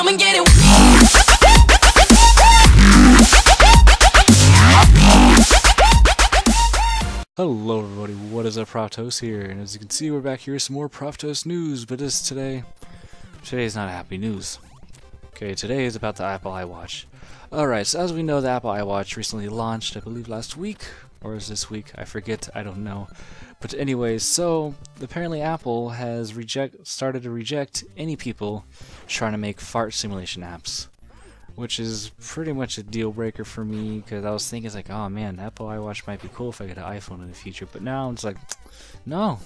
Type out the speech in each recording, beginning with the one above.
come and get it. Hello everybody, what is up? Prof here, and as you can see, we're back here with some more Prof news, but today's not happy news. Okay, today is about the Apple iWatch. Alright, so as we know, the Apple iWatch recently launched, I believe last week, or is this week? I forget, I don't know. But anyways, so apparently Apple has started to reject any people trying to make fart simulation apps, which is pretty much a deal breaker for me, because I was thinking, it's like, oh man, Apple iWatch might be cool if I get an iPhone in the future, but now it's like, no,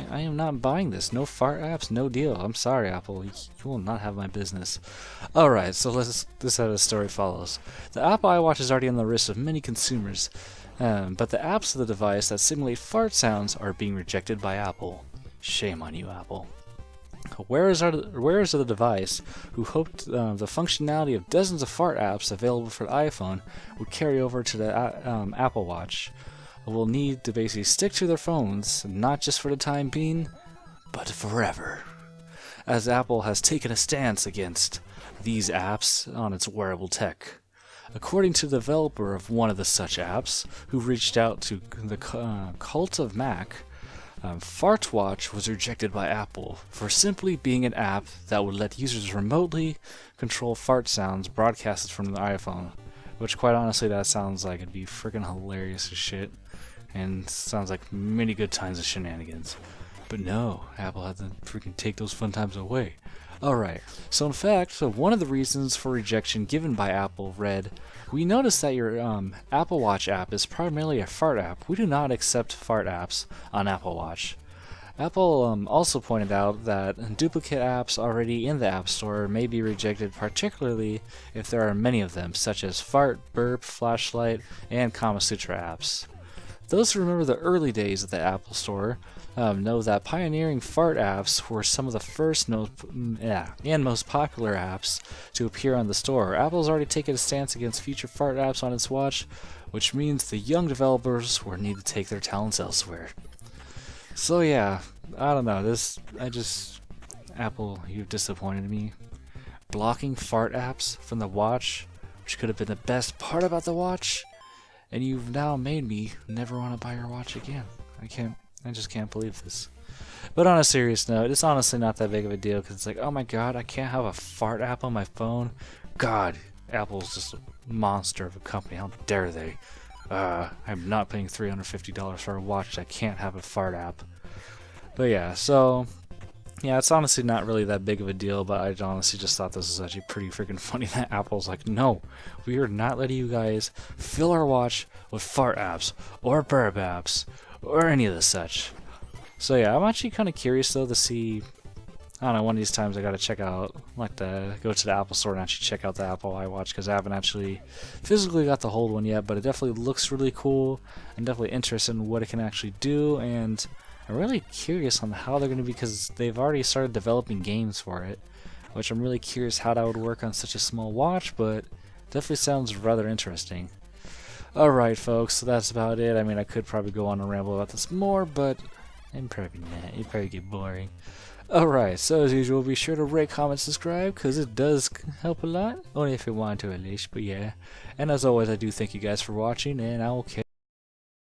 I am not buying this. No fart apps, no deal. I'm sorry, Apple, you will not have my business. Alright, so this is how the story follows. The Apple iWatch is already on the list of many consumers, but the apps of the device that simulate fart sounds are being rejected by Apple. Shame on you, Apple. Wearers of the device who hoped the functionality of dozens of fart apps available for the iPhone would carry over to the Apple Watch will need to basically stick to their phones, not just for the time being, but forever, as Apple has taken a stance against these apps on its wearable tech. According to the developer of one of the such apps, who reached out to the Cult of Mac, FartWatch was rejected by Apple for simply being an app that would let users remotely control fart sounds broadcasted from the iPhone, which quite honestly that sounds like it'd be freaking hilarious as shit, and sounds like many good times of shenanigans. But no, Apple had to freaking take those fun times away. Alright, so in fact, one of the reasons for rejection given by Apple read, "We noticed that your Apple Watch app is primarily a fart app. We do not accept fart apps on Apple Watch." Apple also pointed out that duplicate apps already in the App Store may be rejected, particularly if there are many of them, such as Fart, Burp, Flashlight, and Kama Sutra apps. Those who remember the early days of the Apple Store know that pioneering fart apps were some of the first and most popular apps to appear on the store. Apple's already taken a stance against future fart apps on its watch, which means the young developers will need to take their talents elsewhere. So yeah, I don't know, Apple, you've disappointed me. Blocking fart apps from the watch, which could have been the best part about the watch, and you've now made me never want to buy your watch again. I just can't believe this. But on a serious note, it's honestly not that big of a deal, because it's like, oh my god, I can't have a fart app on my phone? God, Apple's just a monster of a company, how dare they? I'm not paying $350 for a watch that can't have a fart app. But yeah, so yeah, it's honestly not really that big of a deal, but I honestly just thought this was actually pretty freaking funny that Apple's like, no, we are not letting you guys fill our watch with fart apps, or burp apps, or any of the such. So yeah, I'm actually kind of curious though to see, I don't know, one of these times I gotta check out, like go to the Apple Store and actually check out the Apple iWatch, because I haven't actually physically got to hold one yet, but it definitely looks really cool. I'm definitely interested in what it can actually do, and I'm really curious on how they're going to be, because they've already started developing games for it, which I'm really curious how that would work on such a small watch, but definitely sounds rather interesting. Alright folks, so that's about it. I mean, I could probably go on and ramble about this more, but it'd probably get boring. Alright, so as usual, be sure to rate, comment, subscribe, because it does help a lot, only if you want to at least, but yeah. And as always, I do thank you guys for watching, and I will catch